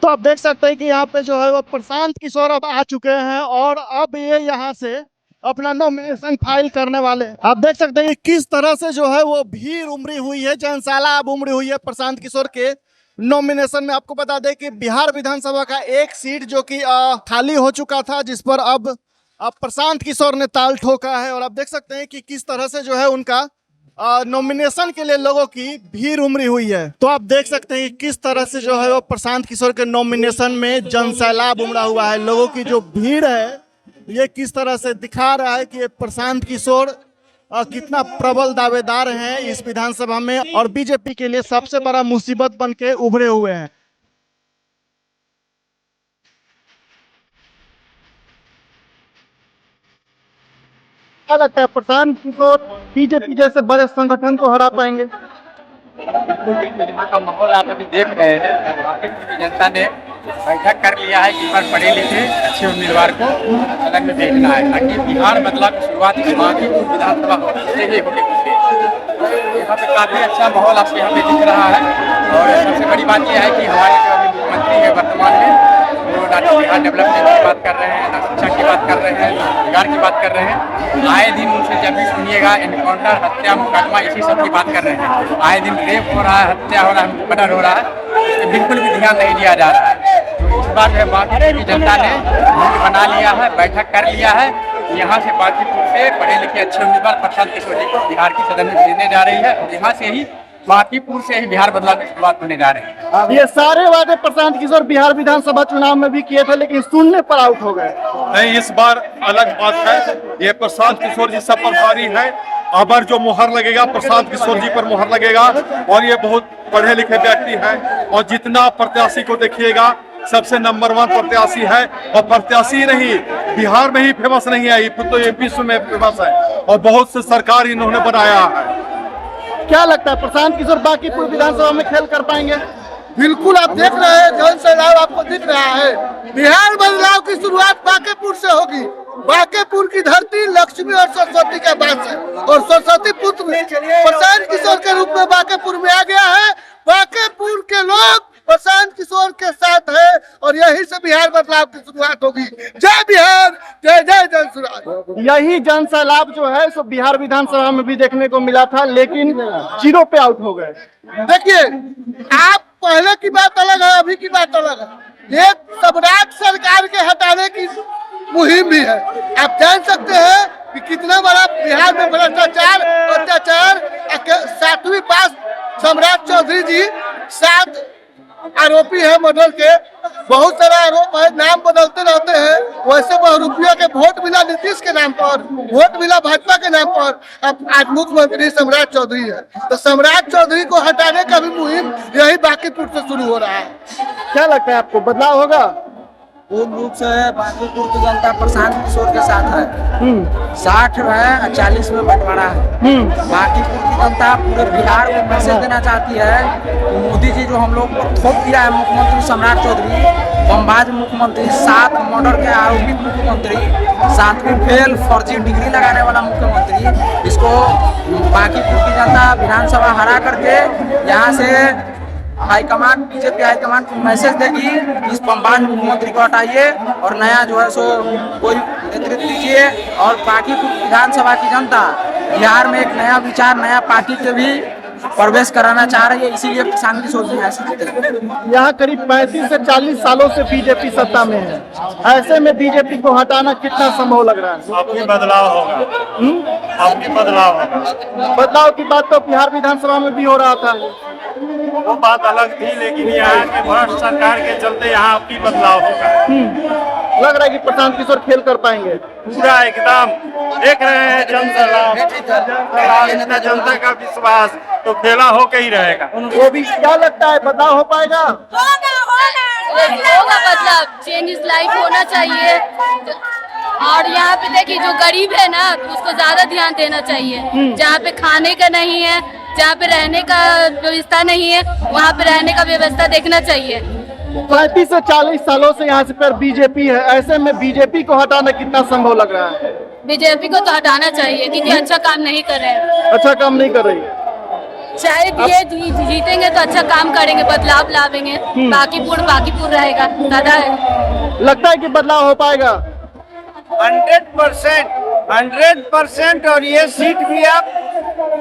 तो आप देख सकते हैं कि यहाँ पे जो है वो प्रशांत किशोर अब आ चुके हैं और अब ये यहाँ से अपना नॉमिनेशन फाइल करने वाले हैं। आप देख सकते हैं कि किस तरह से जो है वो भीड़ उमड़ी हुई है, जनसाला अब उमड़ी हुई है प्रशांत किशोर के नॉमिनेशन में। आपको बता दें कि बिहार विधानसभा का एक सीट जो कि खाली हो चुका था, जिस पर अब प्रशांत किशोर ने ताल ठोका है और आप देख सकते हैं कि किस तरह से जो है उनका नॉमिनेशन के लिए लोगों की भीड़ उमड़ी हुई है। तो आप देख सकते हैं कि किस तरह से जो है वो प्रशांत किशोर के नॉमिनेशन में जनसैलाब उमड़ा हुआ है। लोगों की जो भीड़ है ये किस तरह से दिखा रहा है कि प्रशांत किशोर कितना प्रबल दावेदार हैं इस विधानसभा में और बीजेपी के लिए सबसे बड़ा मुसीबत बन के उभरे हुए हैं। क्या लगता है प्रशांत किशोर बीजेपी जैसे बड़े संगठन को हरा पाएंगे? का माहौल आप अभी देख रहे हैं। जनता ने बैठक कर लिया है कि पर पढ़े लिखे अच्छे उम्मीदवार को सदन में भेजना है ताकि बिहार बदलाव की शुरुआत विधानसभा से ही होगी। यहाँ पे काफी अच्छा माहौल आपको यहाँ पे दिख रहा है और सबसे बड़ी बात यह है कि हमारे जो अभी मुख्यमंत्री है वर्तमान में वो ना बिहार डेवलपमेंट की बात कर रहे हैं, ना शिक्षा की बात कर रहे हैं, ना रोजगार की बात कर रहे हैं। आए दिन उनसे जब भी सुनिएगा एनकाउंटर, हत्या, मुकदमा इसी सब की बात कर रहे हैं। आए दिन रेप हो रहा है, हत्या हो रहा है, मर्डर हो रहा है, बिल्कुल भी ध्यान नहीं दिया जा रहा है। तो इस बार जो है बाकी की जनता ने मुल्क बना लिया है, बैठक कर लिया है। यहाँ से बांकीपुर से पढ़े लिखे अच्छे उम्मीदवार प्रशांत किशोर जी को बिहार की सदन में भेजने जा रही है और यहाँ से ही बांकीपुर से ही बिहार बदलाव की शुरुआत होने जा रही है। ये सारे वादे प्रशांत किशोर बिहार विधानसभा चुनाव में भी किए थे लेकिन सुनने पर आउट हो गए। नहीं, इस बार अलग बात है। ये प्रशांत किशोर जी सफलकारी है। अबर जो मुहर लगेगा प्रशांत किशोर जी पर मुहर लगेगा और ये बहुत पढ़े लिखे व्यक्ति हैं और जितना प्रत्याशी को देखिएगा सबसे नंबर 1 प्रत्याशी है और प्रत्याशी नहीं बिहार में ही फेमस नहीं है, तो ये विश्व में फेमस है और बहुत से सरकार इन्होंने बनाया है। क्या लगता है प्रशांत किशोर बांकीपुर विधानसभा में खेल कर पाएंगे? बिल्कुल, आप देख रहे हैं जन सैलाब आपको दिख रहा है। बिहार बदलाव की शुरुआत बांकीपुर से होगी। बांकीपुर की धरती लक्ष्मी और सरस्वती का वास है और सरस्वती पुत्र प्रशांत किशोर के रूप में बांकीपुर में आ गया है। बांकीपुर के लोग प्रशांत किशोर के साथ है और यही से बिहार बदलाव की शुरुआत होगी। जय बिहार, जय जय जन सुराज। यही जन सैलाब जो है सो बिहार विधानसभा में भी देखने को मिला था लेकिन जीरो पे आउट हो गए। देखिए, आप पहले की बात अलग है, अभी की बात अलग है। ये सम्राट सरकार के हटाने की मुहिम भी है। आप जान सकते हैं कि कितना बड़ा बिहार में भ्रष्टाचार, अत्याचार। 7वीं पास सम्राट चौधरी जी 7 आरोपी है मर्डर के। बहुत सारा आरोप है, नाम बदलते रहते हैं। वैसे बहुरूपिया के वोट मिला नीतीश के नाम पर, वोट मिला भाजपा के नाम पर। अब आज मुख्यमंत्री सम्राट चौधरी है तो सम्राट चौधरी को हटाने का भी मुहिम यही बांकीपुर से शुरू हो रहा है। क्या लगता है आपको बदलाव होगा? पूर्ण रूप से बांकीपुर की जनता प्रशांत किशोर के साथ है। 60 है 40 में बंटवारा है। बांकीपुर की जनता पूरे बिहार को मैसेज देना चाहती है कि मोदी जी जो हम लोग को थोप दिया है, मुख्यमंत्री सम्राट चौधरी बमबाज मुख्यमंत्री, 7 मर्डर के आरोपी मुख्यमंत्री, 7वीं फेल फर्जी डिग्री लगाने वाला मुख्यमंत्री, इसको बांकीपुर की जनता विधानसभा हरा करके यहाँ से हाईकमान, बीजेपी हाईकमान को मैसेज देगी इस बमबाज मुख्यमंत्री को हटाइए और नया जो है सो कोई नेतृत्व दीजिए। और बांकीपुर विधानसभा की जनता बिहार में एक नया विचार, नया पार्टी के भी प्रवेश कराना चाह रही है, इसीलिए प्रशांत किशोर जी यहाँ करीब 35 से 40 सालों से बीजेपी सत्ता में है। ऐसे में बीजेपी को हटाना कितना संभव लग रहा है? आपकी बदलाव होगा, आपकी बदलाव होगा। बदलाव की बात तो बिहार विधानसभा में भी हो रहा था। वो बात अलग थी लेकिन यहाँ के भ्रष्ट सरकार के चलते यहाँ आपकी बदलाव होगा। लग रहा है कि प्रशांत किशोर खेल कर पाएंगे पूरा एकदम। देख रहे हैं जनसैलाब, इतना जनता का विश्वास तो खेला होके ही रहेगा। वो भी क्या लगता है बदलाव हो पाएगा? होगा बदलाव, चेंज इज लाइफ होना चाहिए। और यहाँ पे देखिए जो गरीब है ना तो उसको ज्यादा ध्यान देना चाहिए। जहाँ पे खाने का नहीं है, जहाँ पे रहने का व्यवस्था नहीं है, वहाँ पे रहने का व्यवस्था देखना चाहिए। 35 से 40 सालों से यहाँ से पर बीजेपी है। ऐसे में बीजेपी को हटाना कितना संभव लग रहा है? बीजेपी को तो हटाना चाहिए क्योंकि अच्छा काम नहीं कर रहे हैं। अच्छा काम नहीं कर रही। शायद ये जीतेंगे तो अच्छा काम करेंगे, बदलाव लावेंगे। बाकीपुर रहेगा, दादा है। लगता है कि बदलाव हो पाएगा? 100% और ये सीट भी आप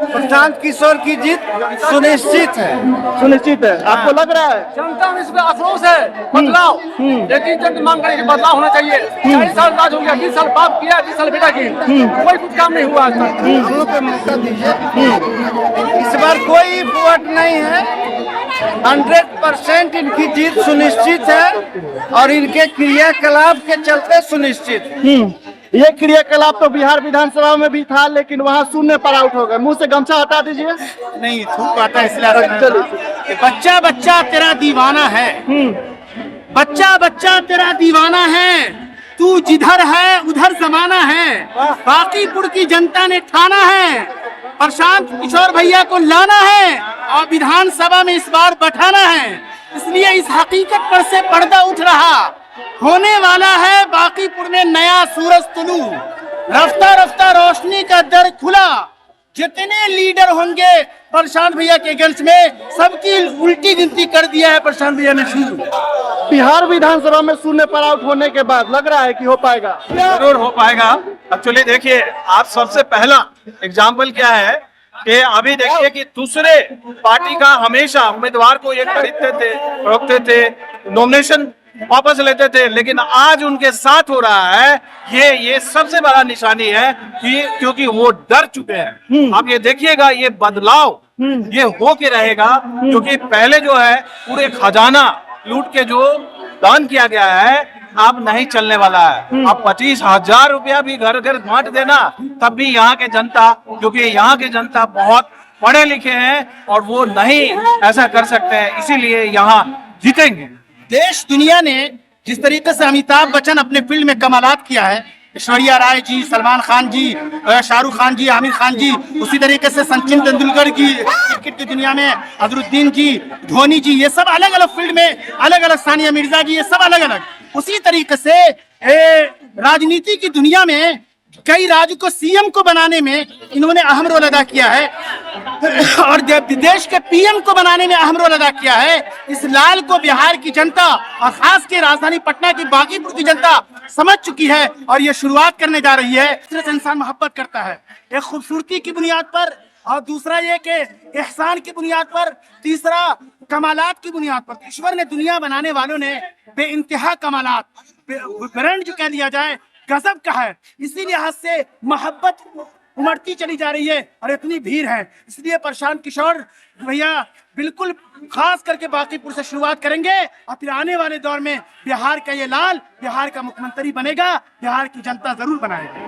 प्रशांत किशोर की जीत सुनिश्चित है। सुनिश्चित है, आपको लग रहा है? जनता में इसमें आक्रोश है, बदलाव। लेकिन जन मांग रही है कि बदलाव होना चाहिए। 40 साल राज हो गया, 20 साल बाप किया, 20 साल बेटा की, कोई कुछ काम नहीं हुआ आज तक। हम लोग को मौका दीजिए। इस बार कोई वोट नहीं है, 100% इनकी जीत सुनिश्चित है और इनके क्रियाकलाप के चलते सुनिश्चित। ये क्रियाकलाप तो बिहार विधानसभा में भी था, लेकिन वहाँ शून्य पर आउट हो गए। मुंह से गमछा हटा दीजिए। नहीं थूक आता है इसलिए। बच्चा बच्चा तेरा दीवाना है, बच्चा बच्चा तेरा दीवाना है, तू जिधर है उधर जमाना है। बाकीपुर की जनता ने ठाना है, प्रशांत किशोर भैया को लाना है और विधानसभा में इस बार बैठाना है। इसलिए इस हकीकत पर से पर्दा उठ रहा, होने वाला है बाकीपुर में नया सूरज तुलू। रफ्ता रफ्ता रोशनी का दर खुला, जितने लीडर होंगे प्रशांत भैया के अगेंस्ट में सबकी उल्टी गिनती कर दिया है प्रशांत भैया ने शुरू। बिहार विधानसभा में शून्य पर आउट होने के बाद लग रहा है कि हो पाएगा? जरूर हो पाएगा। एक्चुअली देखिए, आप सबसे पहला एग्जाम्पल क्या है कि अभी देखिए कि दूसरे पार्टी का हमेशा उम्मीदवार को ये खरीदते थे, रोकते थे, नॉमिनेशन वापस लेते थे, लेकिन आज उनके साथ हो रहा है। ये सबसे बड़ा निशानी है कि क्योंकि वो डर चुके हैं। आप ये देखिएगा, ये बदलाव ये हो के रहेगा, क्योंकि पहले जो है पूरे खजाना लूट के जो दान किया गया है अब नहीं चलने वाला है। अब 25,000 रुपया भी घर घर बांट देना, तब भी यहाँ के जनता, क्योंकि यहाँ के जनता बहुत पढ़े लिखे हैं और वो नहीं ऐसा कर सकते हैं, इसीलिए यहाँ जीतेंगे। देश दुनिया ने जिस तरीके से अमिताभ बच्चन अपने फील्ड में कमालात किया है, ऐश्वर्या राय जी, सलमान खान जी, शाहरुख खान जी, आमिर खान जी, उसी तरीके से सचिन तेंदुलकर की क्रिकेट की दुनिया में अजरुद्दीन जी, धोनी जी, ये सब अलग अलग फील्ड में अलग अलग, सानिया मिर्जा जी, ये सब अलग अलग। उसी तरीके से राजनीति की दुनिया में कई राज्य को सीएम को बनाने में इन्होंने अहम रोल अदा किया है और देश के पीएम को बनाने में अहम रोल अदा किया है। इस लाल को बिहार की जनता और खास के राजधानी पटना की बाकीपुर की जनता समझ चुकी है और ये शुरुआत करने जा रही है। सिर्फ इंसान मोहब्बत करता है, एक खूबसूरती की बुनियाद पर, और दूसरा ये कि एहसान की बुनियाद पर, तीसरा कमालात की बुनियाद पर। ईश्वर ने दुनिया बनाने वालों ने बेइंतहा कमालात, ब्रांड जो कह दिया जाए गजब का है। इसी लिहाज से मोहब्बत उमड़ती चली जा रही है और इतनी भीड़ है, इसलिए प्रशांत किशोर भैया बिल्कुल खास करके बाकीपुर से शुरुआत करेंगे और फिर आने वाले दौर में बिहार का ये लाल बिहार का मुख्यमंत्री बनेगा, बिहार की जनता जरूर बनाएगी।